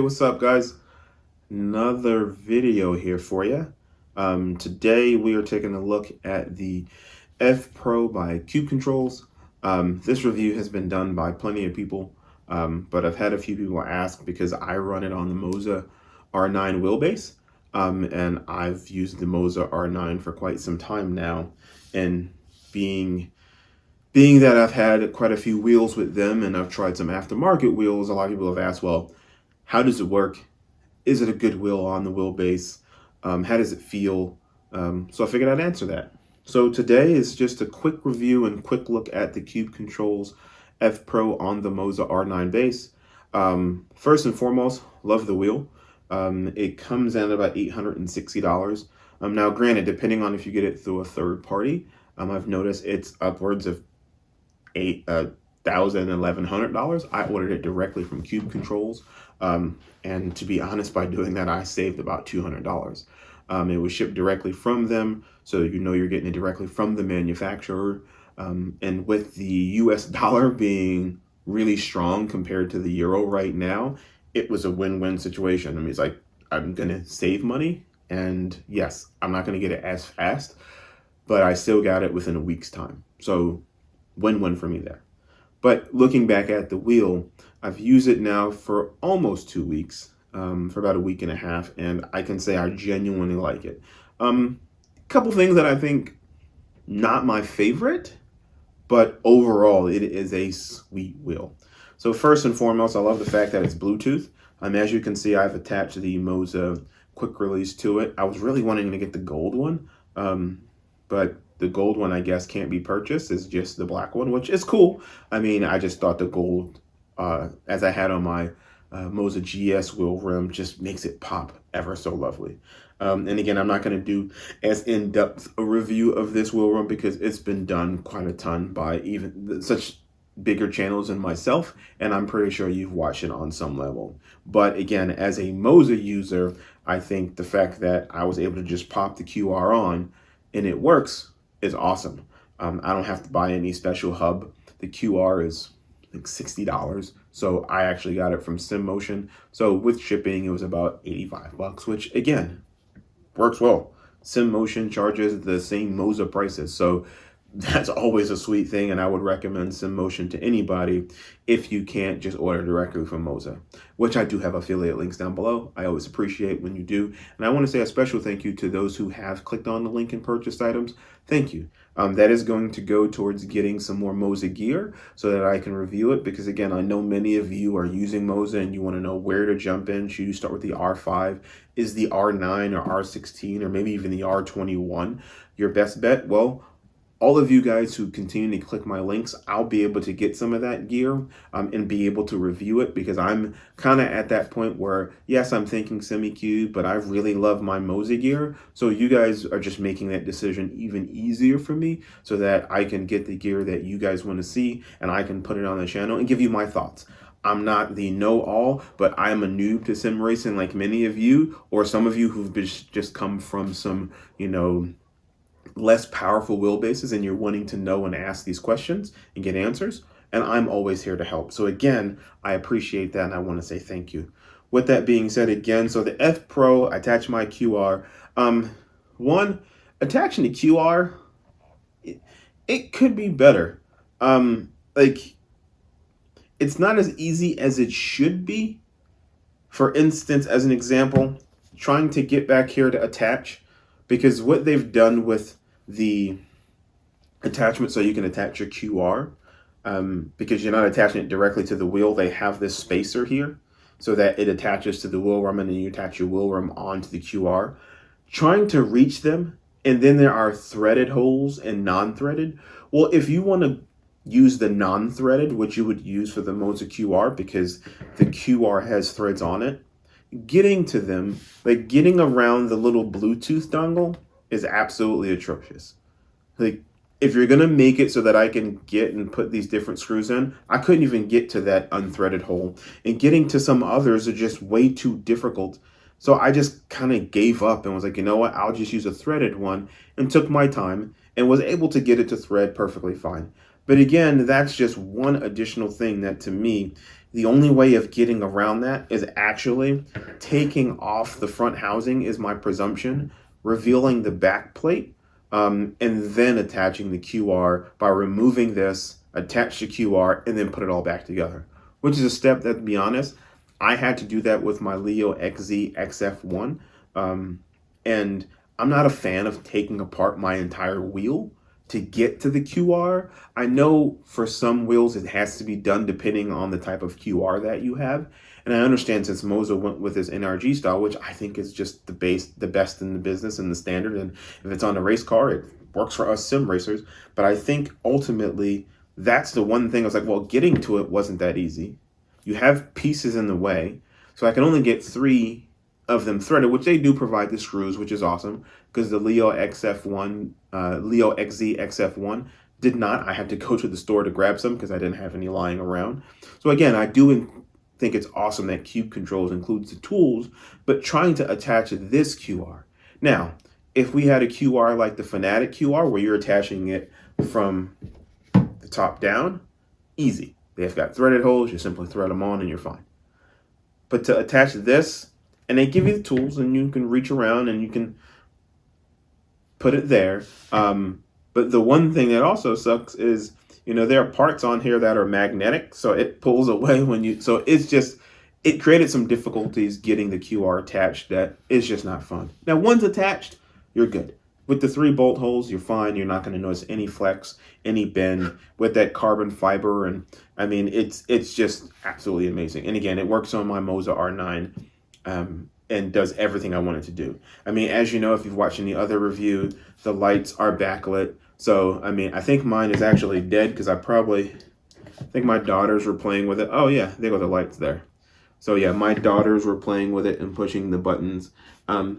what's up, guys? Another video here for you. Today we are taking a look at the F Pro by Cube Controls. This review has been done by plenty of people, but I've had a few people ask because I run it on the Moza R9 wheelbase, and I've used the Moza R9 for quite some time now, and being that I've had quite a few wheels with them and I've tried some aftermarket wheels, a lot of people have asked, well, how does it work? Is it a good wheel on the wheelbase? How does it feel? So I figured I'd answer that. So today is just a quick review and quick look at the Cube Controls F Pro on the Moza R9 base. First and foremost, love the wheel. It comes in at about $860. Now granted, depending on if you get it through a third party, I've noticed it's upwards of $1,100. I ordered it directly from Cube Controls, and to be honest, by doing that, I saved about $200. It was shipped directly from them, so you know you're getting it directly from the manufacturer. And with the US dollar being really strong compared to the euro right now, it was a win-win situation. I mean, it's like, I'm gonna save money, and yes, I'm not gonna get it as fast, but I still got it within a week's time. So win-win for me there. But looking back at the wheel, I've used it now for almost 2 weeks, for about a week and a half, and I can say I genuinely like it. Couple things that I think not my favorite, but overall it is a sweet wheel. So first and foremost, I love the fact that it's Bluetooth. As you can see, I've attached the Moza quick release to it. I was really wanting to get the gold one, but the gold one, I guess, can't be purchased. It's just the black one, which is cool. I mean, I just thought the gold, as I had on my Moza GS wheel rim, just makes it pop ever so lovely. And again, I'm not going to do as in-depth a review of this wheel rim because it's been done quite a ton by even such bigger channels than myself, and I'm pretty sure you've watched it on some level. But again, as a Moza user, I think the fact that I was able to just pop the QR on and it works is awesome. I don't have to buy any special hub. The QR is like $60. So I actually got it from SimMotion. So with shipping, it was about 85 bucks, which again, works well. SimMotion charges the same Moza prices. So that's always a sweet thing, and I would recommend SimMotion to anybody if you can't just order directly from Moza, which I do have affiliate links down below. I always appreciate when you do, and I want to say a special thank you to those who have clicked on the link and purchased items. Thank you. That is going to go towards getting some more Moza gear so that I can review it, because again, I know many of you are using Moza and you want to know where to jump in. Should you start with the R5? Is the R9 or R16 or maybe even the R21 your best bet? Well, all of you guys who continue to click my links, I'll be able to get some of that gear and be able to review it, because I'm kind of at that point where, yes, I'm thinking semi-cube, but I really love my Moza gear. So you guys are just making that decision even easier for me so that I can get the gear that you guys want to see and I can put it on the channel and give you my thoughts. I'm not the know-all, but I'm a noob to sim racing like many of you, or some of you who've just come from some, you know, less powerful wheelbases and you're wanting to know and ask these questions and get answers, and I'm always here to help. So again, I appreciate that and I want to say thank you. With that being said, again, so the F Pro, I attach my QR. One, attaching the QR, it could be better. Like, it's not as easy as it should be. For instance, as an example, trying to get back here to attach, because what they've done with the attachment, so you can attach your QR, because you're not attaching it directly to the wheel, they have this spacer here so that it attaches to the wheel rim, and then you attach your wheel rim onto the QR. Trying to reach them, and then there are threaded holes and non-threaded. Well, if you want to use the non-threaded, which you would use for the Moza QR, because the QR has threads on it, getting to them, like getting around the little Bluetooth dongle, is absolutely atrocious. Like, if you're gonna make it so that I can get and put these different screws in, I couldn't even get to that unthreaded hole, and getting to some others are just way too difficult. So I just kind of gave up and was like, you know what, I'll just use a threaded one, and took my time and was able to get it to thread perfectly fine. But again, that's just one additional thing that to me The only way of getting around that is actually taking off the front housing, is my presumption, revealing the back plate, and then attaching the QR by removing this, attach the QR, and then put it all back together. Which is a step that, to be honest, I had to do that with my Leo XZ XF1. And I'm not a fan of taking apart my entire wheel to get to the QR. I know for some wheels it has to be done depending on the type of QR that you have. And I understand since Moza went with this NRG style, which I think is just the best in the business and the standard. And if it's on a race car, it works for us sim racers. But I think ultimately that's the one thing I was like, well, getting to it wasn't that easy. You have pieces in the way. So I can only get 3 of them threaded, which they do provide the screws, which is awesome, because the Leo XZ XF1 did not. I had to go to the store to grab some because I didn't have any lying around. So again, I do think it's awesome that Cube Controls includes the tools, but trying to attach this QR. Now, if we had a QR like the Fanatic QR, where you're attaching it from the top down, easy. They've got threaded holes, you simply thread them on and you're fine. But to attach this, and they give you the tools and you can reach around and you can put it there. But the one thing that also sucks is, you know, there are parts on here that are magnetic, so it pulls away when you, so it's just, it created some difficulties getting the QR attached that is just not fun. Now, once attached, you're good. With the 3 bolt holes, you're fine. You're not going to notice any flex, any bend with that carbon fiber. And I mean, it's just absolutely amazing. And again, it works on my Moza R9 and does everything I want it to do. I mean, as you know, if you've watched any other review, the lights are backlit. So, I mean, I think mine is actually dead because I think my daughters were playing with it. Oh yeah, there go the lights there. So yeah, my daughters were playing with it and pushing the buttons.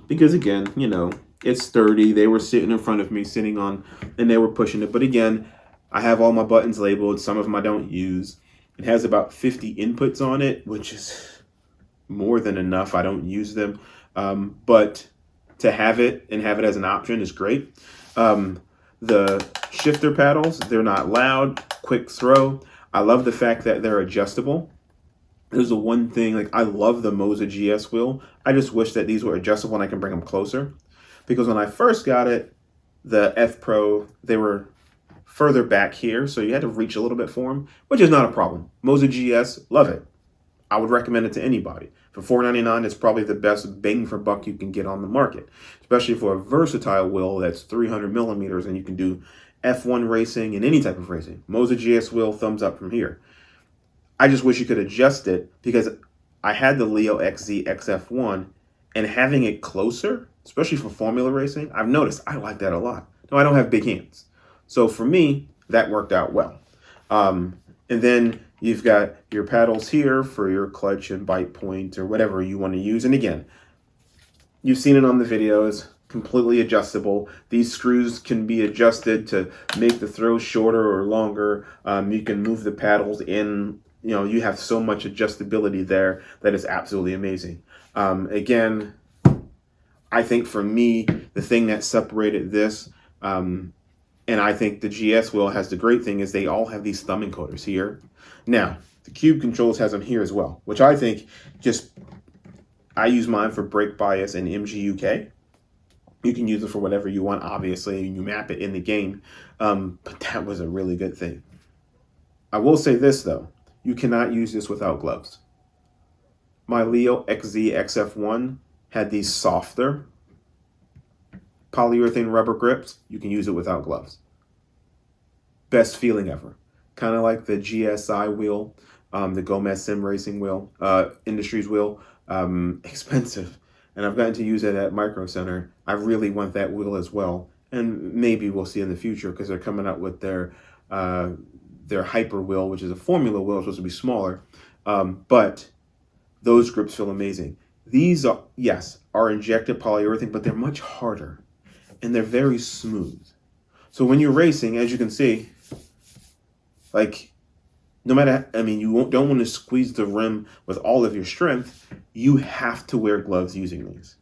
Because again, you know, it's sturdy. They were sitting in front of me, sitting on, and they were pushing it. But again, I have all my buttons labeled. Some of them I don't use. It has about 50 inputs on it, which is more than enough. I don't use them. But to have it and have it as an option is great. The shifter paddles, they're not loud, quick throw. I love the fact that they're adjustable. There's the one thing, like I love the Moza GS wheel. I just wish that these were adjustable and I can bring them closer. Because when I first got it, the F Pro, they were further back here, so you had to reach a little bit for them, which is not a problem. Moza GS, love it. I would recommend it to anybody. For $499, it's probably the best bang for buck you can get on the market, especially for a versatile wheel that's 300 millimeters and you can do F1 racing and any type of racing. Moza GS wheel, thumbs up from here. I just wish you could adjust it because I had the Leo XZ XF1 and having it closer, especially for formula racing, I've noticed I like that a lot. No, I don't have big hands. So for me, that worked out well. And then you've got your paddles here for your clutch and bite point or whatever you want to use. And again, you've seen it on the videos, completely adjustable. These screws can be adjusted to make the throw shorter or longer. You can move the paddles in. You know, you have so much adjustability there that is absolutely amazing. Again, I think for me, the thing that separated this, and I think the GS wheel has the great thing is they all have these thumb encoders here. Now, the Cube Controls has them here as well, which I think I use mine for brake bias and MGUK. You can use it for whatever you want, obviously, and you map it in the game. But that was a really good thing. I will say this, though. You cannot use this without gloves. My Leo XZ XF1 had these softer polyurethane rubber grips. You can use it without gloves. Best feeling ever. Kind of like the GSI wheel, the Gomez Sim Racing wheel, Industries wheel. Expensive. And I've gotten to use it at Micro Center. I really want that wheel as well. And maybe we'll see in the future because they're coming out with their Hyper wheel, which is a formula wheel, it's supposed to be smaller. But those grips feel amazing. These are, yes, are injected polyurethane, but they're much harder and they're very smooth. So when you're racing, as you can see, like no matter, I mean, you don't want to squeeze the rim with all of your strength. You have to wear gloves using these.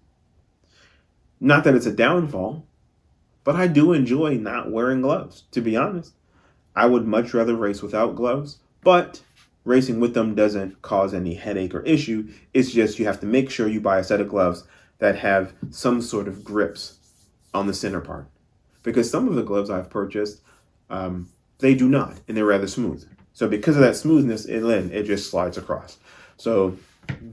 Not that it's a downfall, but I do enjoy not wearing gloves, to be honest. I would much rather race without gloves, but racing with them doesn't cause any headache or issue. It's just you have to make sure you buy a set of gloves that have some sort of grips on the center part. Because some of the gloves I've purchased, they do not, and they're rather smooth. So because of that smoothness, it just slides across. So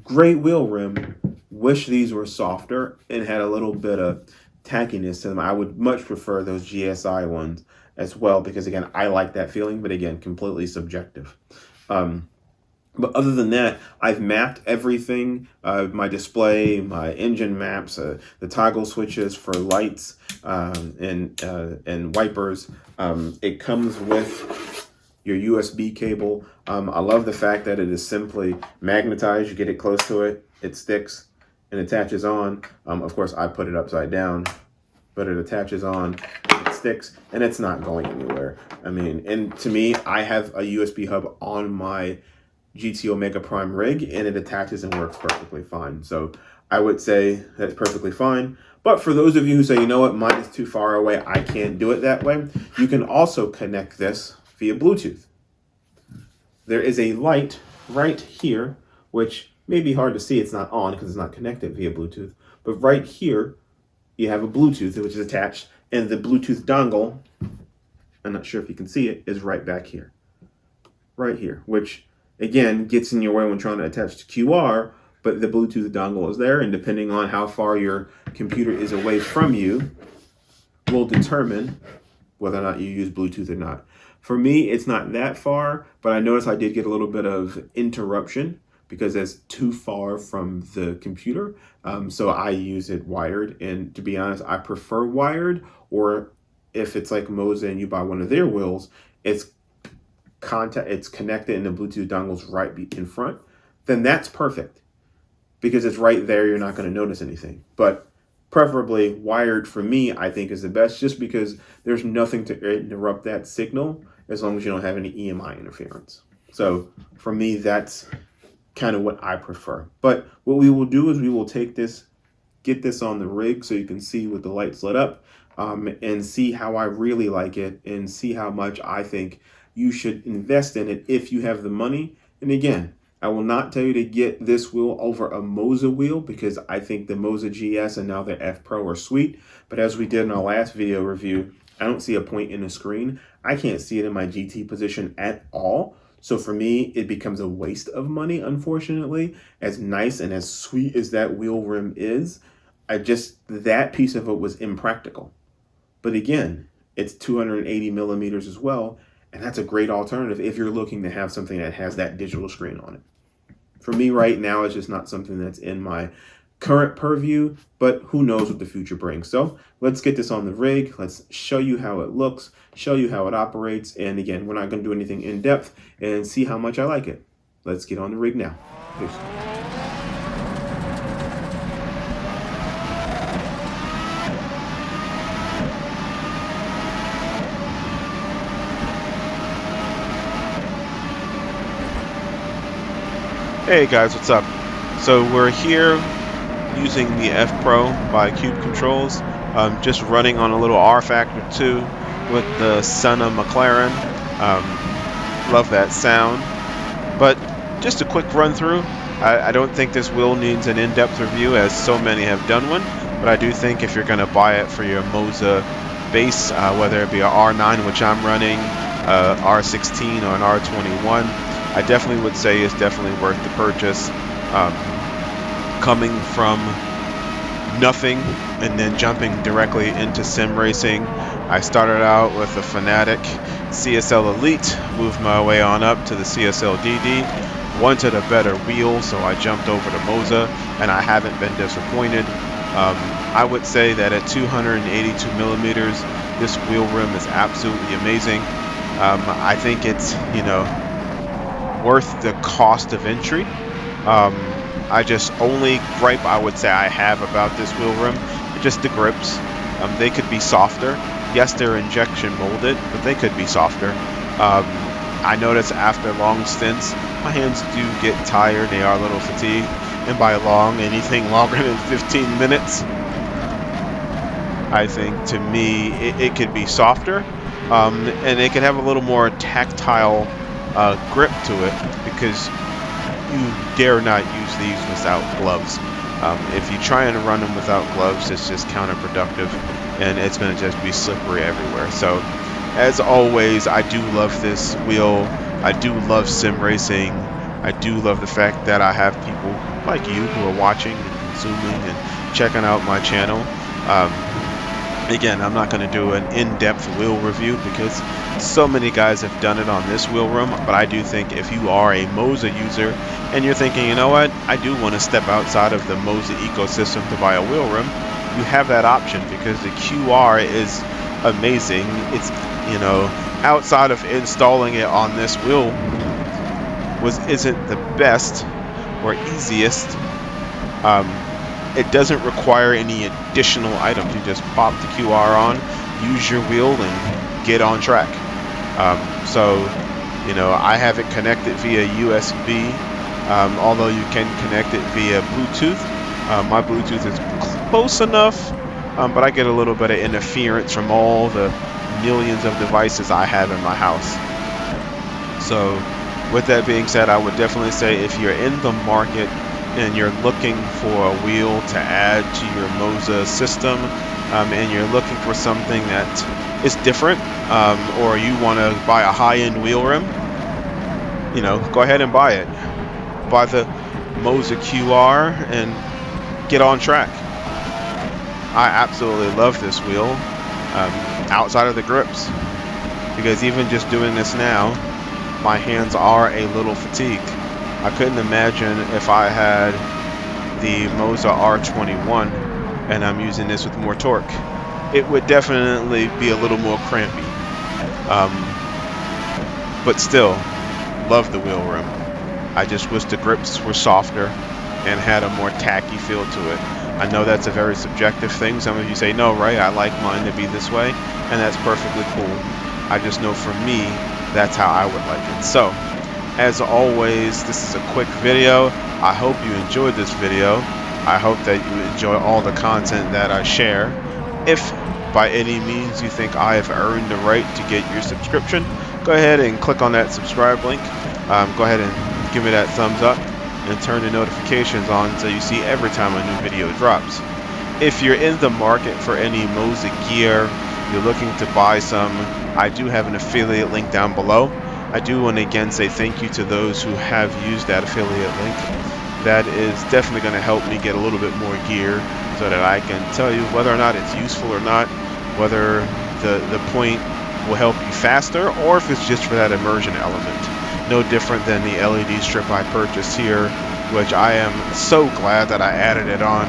great wheel rim. Wish these were softer and had a little bit of tackiness to them. I would much prefer those GSI ones as well, because again, I like that feeling, but again, completely subjective. But other than that, I've mapped everything, my display, my engine maps, the toggle switches for lights and wipers. It comes with your USB cable. I love the fact that it is simply magnetized. You get it close to it, it sticks and attaches on. Of course, I put it upside down, but it attaches on, it sticks, and it's not going anywhere. I mean, and to me, I have a USB hub on my GT Omega Prime rig, and it attaches and works perfectly fine. So I would say that's perfectly fine. But for those of you who say, you know what, mine is too far away, I can't do it that way, you can also connect this via Bluetooth. There is a light right here, which may be hard to see. It's not on because it's not connected via Bluetooth. But right here, you have a Bluetooth, which is attached, and the Bluetooth dongle, I'm not sure if you can see it, is right back here. Right here, which again gets in your way when trying to attach to QR, but the Bluetooth dongle is there, and depending on how far your computer is away from you will determine whether or not you use Bluetooth or not. For me, it's not that far, but I noticed I did get a little bit of interruption because that's too far from the computer. So I use it wired, and to be honest, I prefer wired, or if it's like Moza and you buy one of their wheels, it's connected and the Bluetooth dongle's right in front, then that's perfect because it's right there. You're not going to notice anything. But preferably wired for me, I think is the best, just because there's nothing to interrupt that signal as long as you don't have any EMI interference. So for me, that's kind of what I prefer. But what we will do is we will take this, get this on the rig so you can see with the lights lit up, and see how I really like it and see how much I think you should invest in it if you have the money. And again, I will not tell you to get this wheel over a Moza wheel, because I think the Moza GS and now the F Pro are sweet. But as we did in our last video review, I don't see a point in the screen. I can't see it in my GT position at all. So for me, it becomes a waste of money, unfortunately. As nice and as sweet as that wheel rim is, that piece of it was impractical. But again, it's 280 millimeters as well. And that's a great alternative if you're looking to have something that has that digital screen on it. For me right now, it's just not something that's in my current purview, but who knows what the future brings. So let's get this on the rig. Let's show you how it looks, show you how it operates. And again, we're not going to do anything in depth, and see how much I like it. Let's get on the rig now. Peace. Hey guys, what's up? So we're here using the F Pro by Cube Controls, just running on a little R Factor 2 with the Senna McLaren. Love that sound. But just a quick run through. I don't think this wheel needs an in-depth review, as so many have done one, but I do think if you're going to buy it for your Moza base, whether it be an R9, which I'm running, R16 or an R21, I definitely would say it's definitely worth the purchase. Coming from nothing and then jumping directly into sim racing, I started out with a Fanatic CSL Elite, moved my way on up to the CSL DD, wanted a better wheel, so I jumped over to Moza, and I haven't been disappointed. I would say that at 282 millimeters, this wheel rim is absolutely amazing. I think it's, worth the cost of entry. I just only gripe I would say I have about this wheel rim, just the grips. They could be softer. Yes, they're injection molded, but they could be softer. I notice after long stints, my hands do get tired. They are a little fatigued, and by long, anything longer than 15 minutes, I think to me it could be softer, and it could have a little more tactile grip to it, because you dare not use these without gloves. If you try and run them without gloves, it's just counterproductive, and it's going to just be slippery everywhere. So, as always, I do love this wheel. I do love sim racing. I do love the fact that I have people like you who are watching and consuming and checking out my channel. Again, I'm not going to do an in-depth wheel review because so many guys have done it on this wheel room, but I do think if you are a Moza user and you're thinking, you know what, I do want to step outside of the Moza ecosystem to buy a wheel room, you have that option because the QR is amazing. It's, you know, outside of installing it on this wheel isn't the best or easiest. It doesn't require any additional items. You just pop the QR on, use your wheel, and get on track. So, you know, I have it connected via USB, although you can connect it via Bluetooth. My Bluetooth is close enough, but I get a little bit of interference from all the millions of devices I have in my house. So, with that being said, I would definitely say if you're in the market and you're looking for a wheel to add to your Moza system, and you're looking for something that is different, or you want to buy a high-end wheel rim, you know, go ahead and buy it. Buy the Moza QR and get on track. I absolutely love this wheel, outside of the grips, because even just doing this now, my hands are a little fatigued. I couldn't imagine if I had the Moza R9 and I'm using this with more torque. It would definitely be a little more crampy. But still, love the wheel rim. I just wish the grips were softer and had a more tacky feel to it. I know that's a very subjective thing. Some of you say, no, Ray, I like mine to be this way, and that's perfectly cool. I just know for me, that's how I would like it. So, as always, this is a quick video. I hope you enjoyed this video. I hope that you enjoy all the content that I share. If by any means you think I have earned the right to get your subscription, go ahead and click on that subscribe link. Go ahead and give me that thumbs up and turn the notifications on so you see every time a new video drops. If you're in the market for any Moza gear, you're looking to buy some, I do have an affiliate link down below. I do want to again say thank you to those who have used that affiliate link. That is definitely going to help me get a little bit more gear so that I can tell you whether or not it's useful or not, whether the point will help you faster or if it's just for that immersion element. No different than the LED strip I purchased here, which I am so glad that I added it on.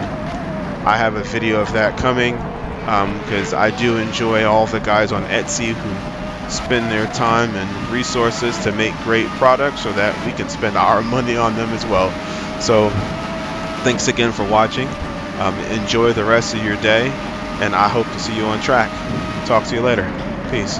I have a video of that coming because I do enjoy all the guys on Etsy who spend their time and resources to make great products so that we can spend our money on them as well. So thanks again for watching. Enjoy the rest of your day, and I hope to see you on track. Talk to you later. Peace.